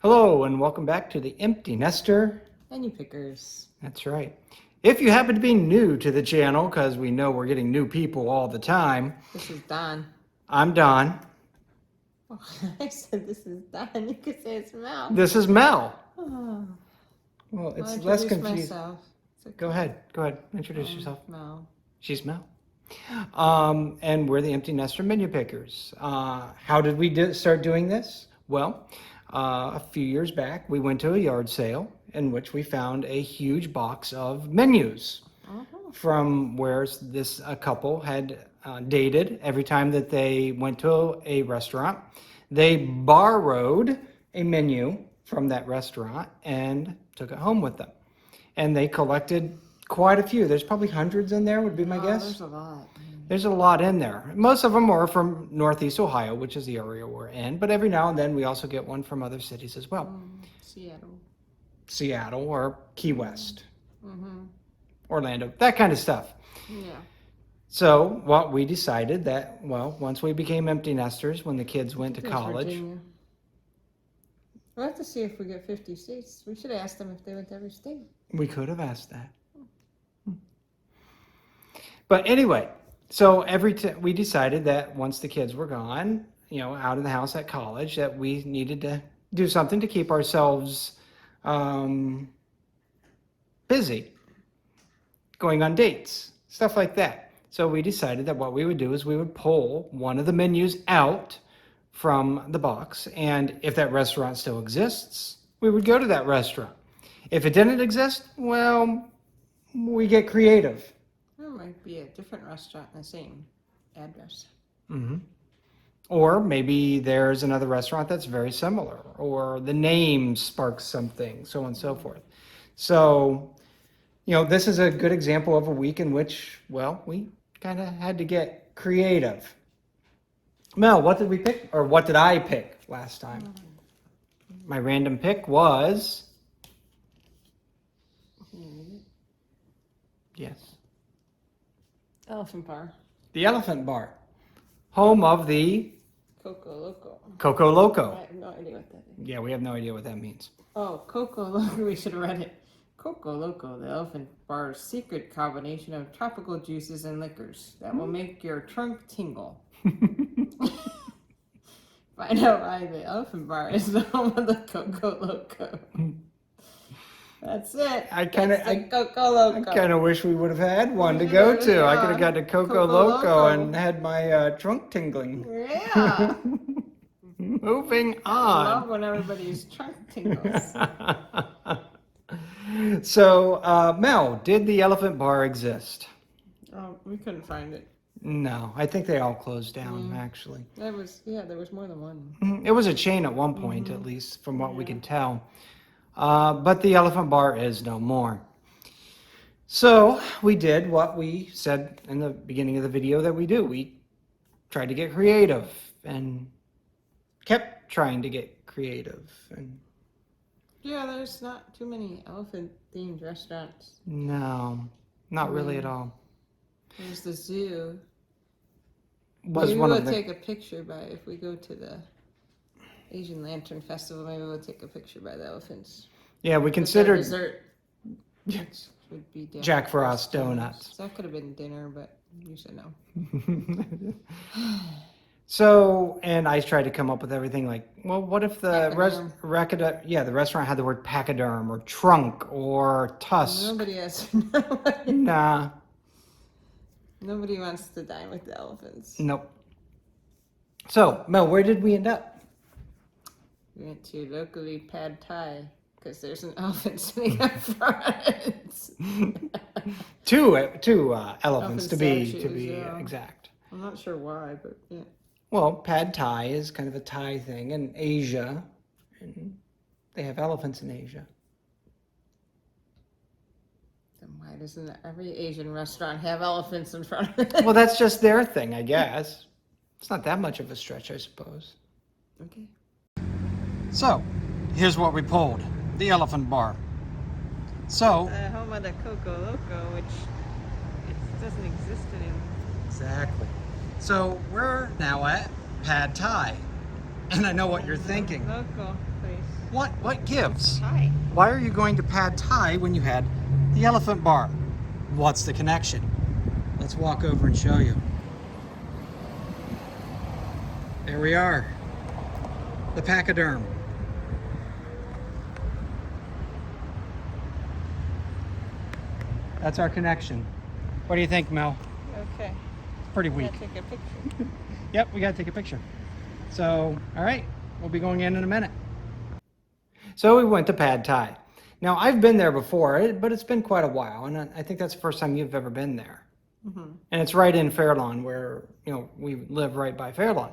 Hello and welcome back to the Empty Nester. Menu pickers. That's right. If you happen to be new to the channel, because we know we're getting new people all the time. This is Don. I'm Don. Oh, I said this is Don. You could say it's Mel. This is Mel. Oh. Well, it's I'll less introduce confusing. myself. Okay. Go ahead. Introduce yourself. Mel. She's Mel. And we're the Empty Nester menu pickers. How did we start doing this? Well, a few years back, we went to a yard sale in which we found a huge box of menus from where a couple had dated. Every time that they went to a restaurant, they borrowed a menu from that restaurant and took it home with them. And they collected quite a few. There's probably hundreds in there, would be my guess. There's a lot. There's a lot in there. Most of them are from Northeast Ohio, which is the area we're in. But every now and then we also get one from other cities as well. Seattle or Key West. Orlando, that kind of stuff. Yeah. So what we decided that, well, once we became empty nesters, when the kids went to college. Virginia. We'll have to see if we get 50 states. We should ask them if they went to every state. We could have asked that. But anyway, so we decided that once the kids were gone, out of the house at college, that we needed to do something to keep ourselves busy, going on dates, stuff like that. So we decided that what we would do is we would pull one of the menus out from the box, and if that restaurant still exists, we would go to that restaurant. If it didn't exist, well, we get creative. There might be a different restaurant in the same address. Or maybe there's another restaurant that's very similar, or the name sparks something, so on and so forth. So, this is a good example of a week in which, well, we kind of had to get creative. Mel, what did we pick, or what did I pick last time? My random pick was... Yes. Elephant bar. The Elephant Bar, home of the Coco Loco. Coco Loco. I have no idea what that is. Yeah, we have no idea what that means. Oh, Coco Loco. We should have read it. Coco Loco, the Elephant Bar's secret combination of tropical juices and liquors that will make your trunk tingle. Find out why the Elephant Bar is the home of the Coco Loco. That's it. I kind Coco Loco. of wish we would have had one to go to. I could have got to Coco Loco and had my trunk tingling. Yeah. Moving I on. love when everybody's trunk tingles. So, Mel, did the Elephant Bar exist? Oh, we couldn't find it. No, I think they all closed down, actually. There was more than one. It was a chain at one point, at least, from what we can tell. But the Elephant Bar is no more. So we did what we said in the beginning of the video that we do. We tried to get creative and kept trying to get creative. And Yeah, there's not too many elephant-themed restaurants. no, not really at all. There's the zoo. Was Maybe one we'll of the take a picture if we go to the Asian Lantern Festival, maybe we'll take a picture by the elephants. yeah, we Their considered dessert yes. would be Jack Frost donuts. That could have been dinner, but you said no. So, and I tried to come up with everything like, well, what if the Pachyderm. the restaurant had the word pachyderm or trunk or tusk? Nobody has. Nah. Nobody wants to dine with the elephants. Nope. So, Mel, where did we end up? We went to locally Pad Thai because there's an elephant sitting up front. Two elephants to be statues, yeah. exact. I'm not sure why, but yeah. Well, Pad Thai is kind of a Thai thing in Asia, and they have elephants in Asia. Then why doesn't every Asian restaurant have elephants in front of it? Well, that's just their thing, I guess. It's not that much of a stretch, I suppose. Okay. So, here's what we pulled. The Elephant Bar. So... home of the Coco Loco, which it doesn't exist anymore. Exactly. So, we're now at Pad Thai. And I know what you're thinking. Local place. What gives? Hi. Why are you going to Pad Thai when you had the Elephant Bar? What's the connection? Let's walk over and show you. There we are. The Pachyderm. That's our connection. What do you think, Mel? Okay. Pretty weak. Take a picture. Yep, we gotta take a picture. So, all right, we'll be going in a minute. So we went to Pad Thai. Now, I've been there before, but it's been quite a while, and I think that's the first time you've ever been there. Mm-hmm. And it's right in Fairlawn, where, you know, we live right by Fairlawn.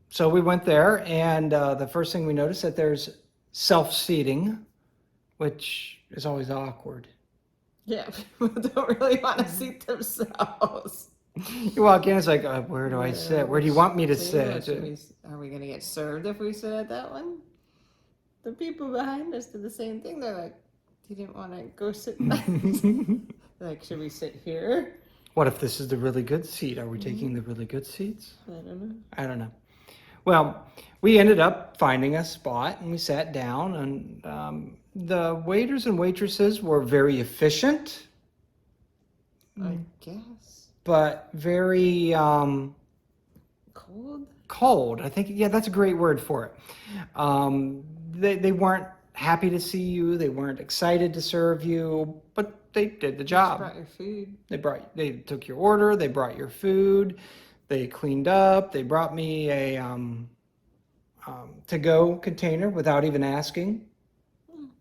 So we went there, and the first thing we noticed that there's self-seating, which is always awkward. Yeah, people don't really want to seat themselves. You walk in, it's like, where do I sit? Where do you want me to sit? Are we going to get served if we sit at that one? The people behind us did the same thing. They're like, you didn't want to go sit next. Like, should we sit here? What if this is the really good seat? Are we taking the really good seats? I don't know. Well, we ended up finding a spot and we sat down, and the waiters and waitresses were very efficient. I guess. But very Cold? cold. I think, yeah, that's a great word for it. They weren't happy to see you. They weren't excited to serve you, but they did the job. Brought your food. They took your order. They brought your food. They cleaned up. They brought me a to-go container without even asking.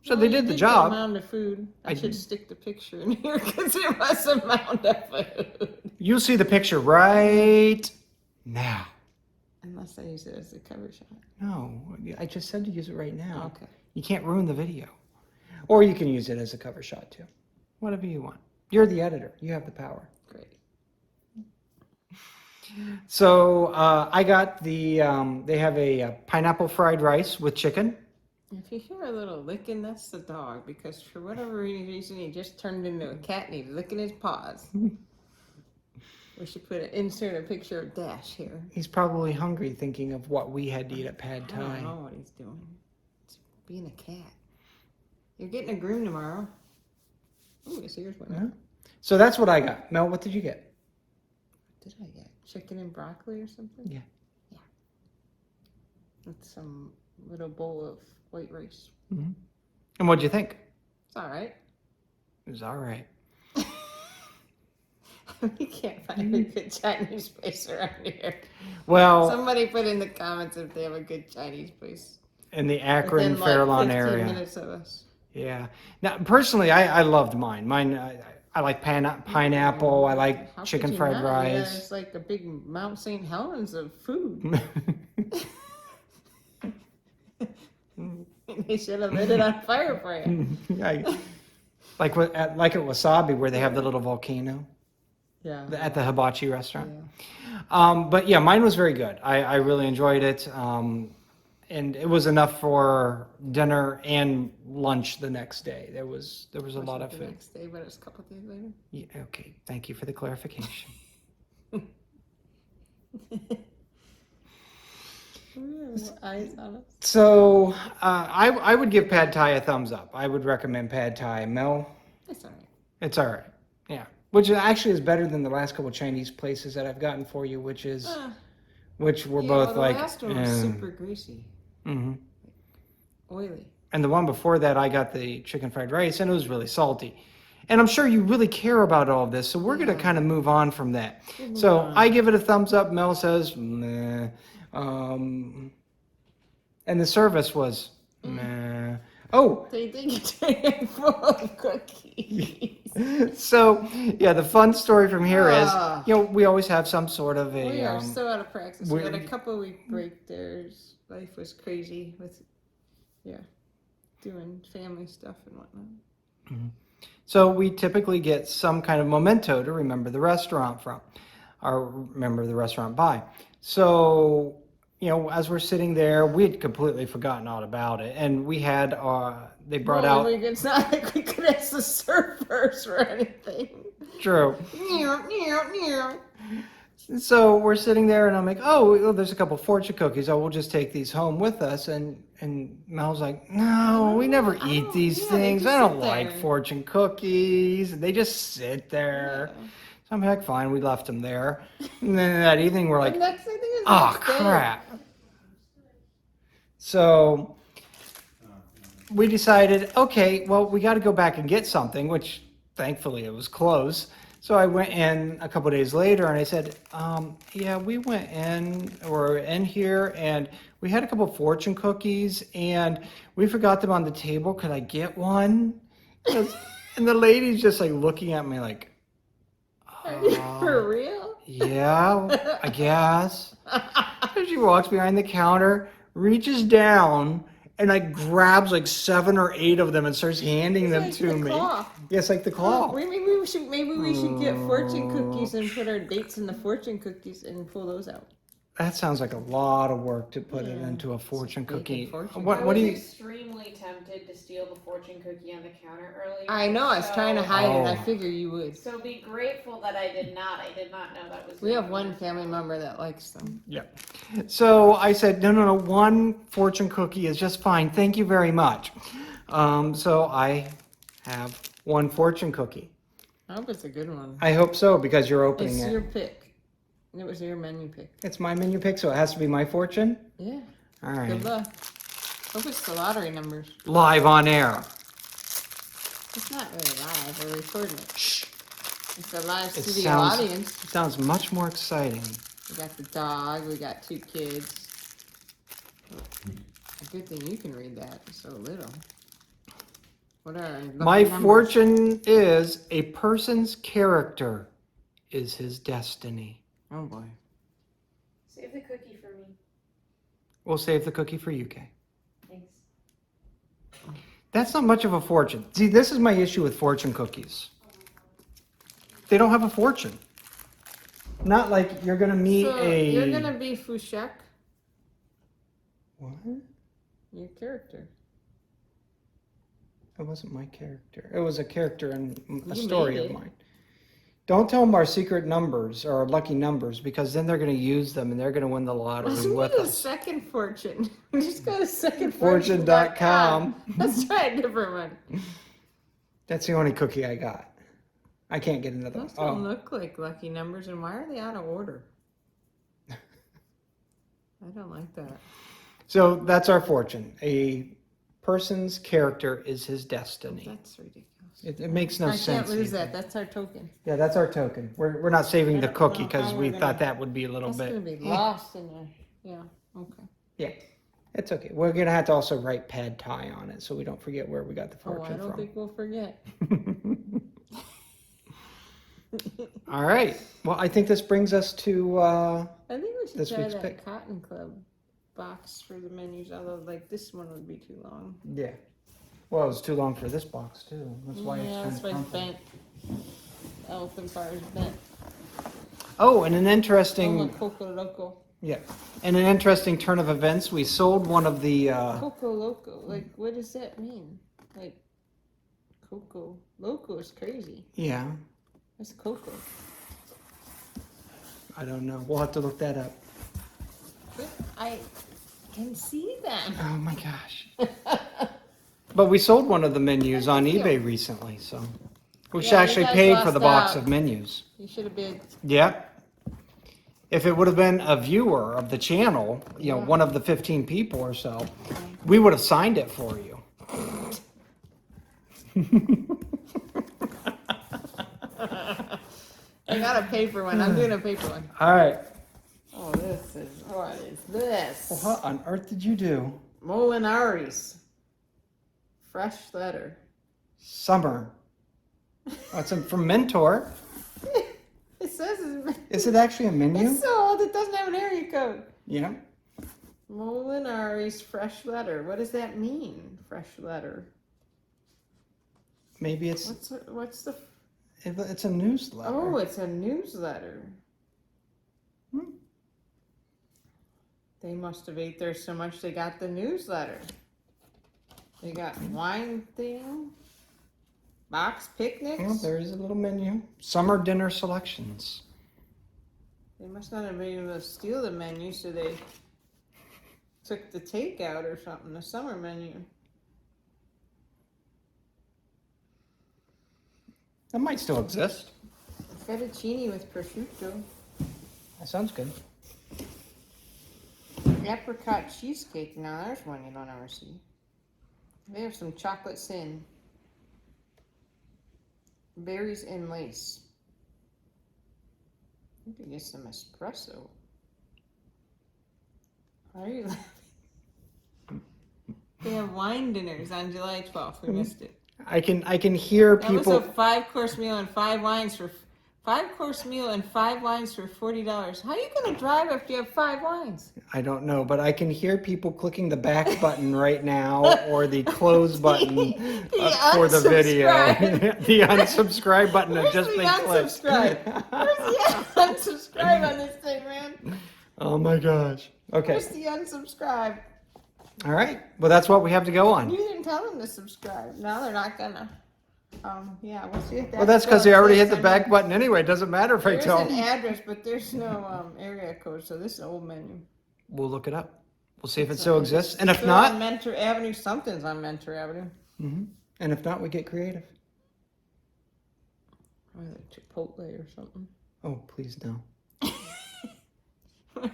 So they did the job. A mound of food. I should stick the picture in here because it was a mound of food. You'll see the picture right now. Unless I use it as a cover shot. No, I just said to use it right now. Okay. You can't ruin the video. Or you can use it as a cover shot too. Whatever you want. You're the editor. You have the power. Great. So I got they have a pineapple fried rice with chicken. If you hear a little licking, that's the dog, because for whatever reason he just turned into a cat and he's licking his paws. We should insert a picture of Dash here. He's probably hungry, thinking of what we had to eat at Pad Thai. I don't know what he's doing. It's being a cat. You're getting a groom tomorrow. Ooh, this ear's went up. So that's what I got. Mel, what did you get? What did I get? Chicken and broccoli or something? Yeah. Yeah. With some little bowl of white rice. Mm-hmm. And what'd you think? It's all right. It was all right. We can't find a good Chinese place around here. Well, Somebody put in the comments if they have a good Chinese place. in the Akron, Within, Fairlawn 15 area. minutes of us. Yeah. Now, personally, I loved mine. I like pineapple. I like How chicken could you fried not? Yeah, rice. it's like a big Mount St. Helens of food. They should have lit it on fire for you. Like at Wasabi, where they have the little volcano. Yeah. At the hibachi restaurant. Yeah. But yeah, mine was very good. I really enjoyed it. And it was enough for dinner and lunch the next day. There was a lot of The food. next day, but it's a couple days later. Yeah, okay, thank you for the clarification. Eyes on us. So I would give Pad Thai a thumbs up. I would recommend Pad Thai. Mel? It's all right. It's all right. Yeah. Which actually is better than the last couple Chinese places that I've gotten for you, which were both the like. last one was super greasy. Mm-hmm. Oily. And the one before that, I got the chicken fried rice, and it was really salty. And I'm sure you really care about all of this, so we're going to kind of move on from that. So I give it a thumbs up. Mel says, meh. And the service was, meh. Oh, They think you're turning full of cookies. so yeah, the fun story from here is, we always have some sort of a. We are so out of practice. We we- had a couple week break there. Life was crazy with, doing family stuff and whatnot. Mm-hmm. So we typically get some kind of memento to remember the restaurant from, or remember the restaurant by. So, as we're sitting there, we had completely forgotten all about it, and we had they brought out. It's not like we could ask the servers or anything. True. So we're sitting there, and I'm like, "Oh, well, there's a couple fortune cookies. Oh, we'll just take these home with us." And Mel's like, "No, we never I eat don't- these yeah, they things. just I don't sit like there. fortune cookies. They just sit there." Yeah. So I'm like, "Fine." We left them there. And then that evening, we're The like, next thing is "Oh next day. crap!" So we decided, okay, well, we got to go back and get something, which thankfully it was close. So I went in a couple days later and I said, yeah, we went in, or in here, and we had a couple fortune cookies and we forgot them on the table. Could I get one? And the lady's just like looking at me like, Are you for real? yeah, I guess. So she walks behind the counter, reaches down, and like grabs like 7 or 8 of them and starts handing them like to the me. claw. Yes, like the claw. Maybe we should get fortune cookies and put our dates in the fortune cookies and pull those out. That sounds like a lot of work to put it Yeah. into a fortune Bacon cookie. fortune What I do was you? extremely tempted to steal the fortune cookie on the counter earlier. I know. I was trying to hide it. I Oh. figure you would. So be grateful that I did not. I did not know that was. We have in one there. family member that likes them. Yeah. So I said, no, one fortune cookie is just fine. Thank you very much. So I have one fortune cookie. I hope it's a good one. I hope so because you're opening It's it. your pick. It was your menu pick. It's my menu pick, so it has to be my fortune. Yeah. All right. Good luck. Hope it's the lottery numbers. Live on air. It's not really live. We're recording it. Shh. It's a live It studio sounds- audience. It sounds much more exciting. We got the dog. We got 2 kids. A good thing you can read that. It's so little. What are our lucky My numbers? fortune is a person's character is his destiny. Oh boy. Save the cookie for me. We'll save the cookie for you, Kay. Thanks. That's not much of a fortune. See, this is my issue with fortune cookies. They don't have a fortune. Not like you're gonna meet So a. you're gonna be Fushek, What? your character. It wasn't my character. It was a character in a You story made of it. mine. Don't tell them our secret numbers or our lucky numbers because then they're going to use them and they're going to win the lottery Let's with do a us. second fortune. Just go to Fortune.com. Let's try a different one. That's the only cookie I got. I can't get another one. Those don't Oh, look like lucky numbers, and why are they out of order? I don't like that. so that's our fortune. A person's character is his destiny. That's ridiculous. It makes no I sense. can't lose either. that. That's our token. Yeah, that's our token. We're not saving the I don't cookie know because how we we're thought gonna- that would be a little That's bit. gonna be lost in there. Yeah. Okay. Yeah, it's okay. We're gonna have to also write pad thai on it so we don't forget where we got the Oh, I fortune don't from. think we'll forget. All right. Well, I think this brings us to. I think we should This try week's that pick. Cotton Club box for the menus. Although, like this one would be too long. Yeah. Well, it was too long for this box too. That's why it's Yeah, kind that's of why it's crumpled. bent. Elephant bar is bent. Oh, and an Oh, interesting. look, Coco Loco. Yeah. And an interesting turn of events. We sold one of the. Coco Loco. Like, what does that mean? Like, Coco Loco is crazy. Yeah. What's Coco? I don't know. We'll have to look that up. I can see them. Oh my gosh. But we sold one of the menus on Thank you. eBay recently, so we Yeah, you actually guys paid for the lost box out. of menus. You should have been. Yep. If it would have been a viewer of the channel, you know, Yeah. one of the 15 people or so, we would have signed it for you. I got a paper one. I'm doing a paper one. All right. Oh, this is. What is this? Well, what on earth did you do? Molinari's. Fresh letter. Summer. Oh, it's from Mentor. It says it's, Is it actually a menu? it's so old it doesn't have an area code. Yeah. Molinari's fresh letter. What does that mean? Fresh letter. Maybe it's What's the? it's a newsletter. Oh, it's a newsletter. Hmm. They must have ate there so much they got the newsletter. They got wine thing, box picnics. Well, there's a little menu. Summer dinner selections. They must not have been able to steal the menu, so they took the takeout or something, the summer menu. That might still exist. Fettuccine with prosciutto. That sounds good. Apricot cheesecake. Now there's one you don't ever see. They have some chocolate sin. Berries and lace. You could get some espresso. Are you laughing? They have wine dinners on July 12th. We missed it. I can hear That was people. a 5-course meal and 5 wines for $40. How are you going to drive after you have 5 wines? I don't know, but I can hear people clicking the back button right now or the close button for the video. The unsubscribe button has just been clicked. Where's the unsubscribe on this thing, man? Oh my gosh. Okay. Where's the unsubscribe? All right. Well, that's what we have to go on. You didn't tell them to subscribe. No, they're not gonna. Yeah, we'll see if that. Well, that's because they already hit the back button anyway. It doesn't matter if I There's tell an them. address, but there's no area code, so this is an old menu. We'll look it up. We'll see if it still exists. And if not, on Mentor Avenue, something's on Mentor Avenue. and if not, we get creative. Or the Chipotle or something. Oh, please no.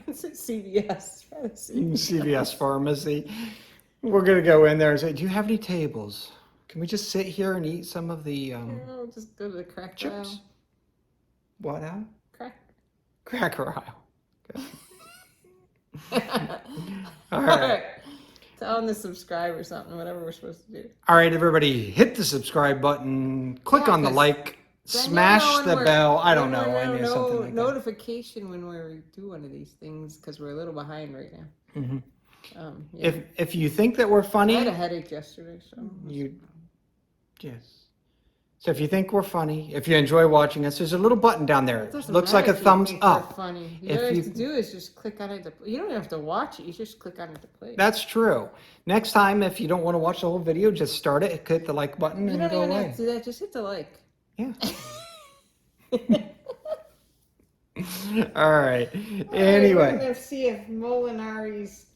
Is it CVS? Try to see. CVS pharmacy. We're gonna go in there and say, "Do you have any tables? Can we just sit here and eat some of the Oh, just go to the crack chips?" aisle. What aisle? Crack. Cracker aisle. Okay. All All right. right. Tell them to subscribe or something, whatever we're supposed to do. All right, everybody, hit the subscribe button, click Yeah, on the 'cause like, then you'll smash know when the we're- bell. I don't then know. we'll I mean, something like that. notification when we do one of these things because we're a little behind right now. Mhm. Yeah. If you think that we're I had a funny, headache yesterday, so yes. So if you think we're funny, if you enjoy watching us, there's a little button down there. it doesn't Looks like matter a if you thumbs think we're up. Funny. If All you you- have to do is just click on it. You don't have to watch it. You just click on it to play. That's true. Next time, if you don't want to watch the whole video, just start it, hit the like button, You and don't go even away. have to do that. Just hit the like. Yeah. All right. Anyway. We're gonna see if Molinari's.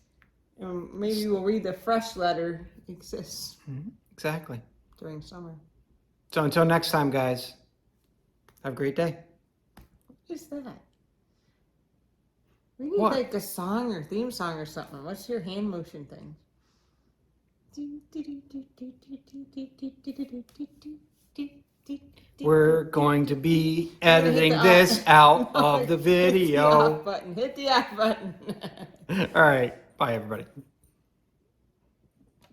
Maybe we'll read the fresh letter exists Exactly. during summer. So until next time, guys, have a great day. What is that? We need What? like a song or theme song or something. What's your hand motion thing? We're going to be Hit the editing off- this out of the Hit the video. off button. Hit the off button. All right. Bye, everybody.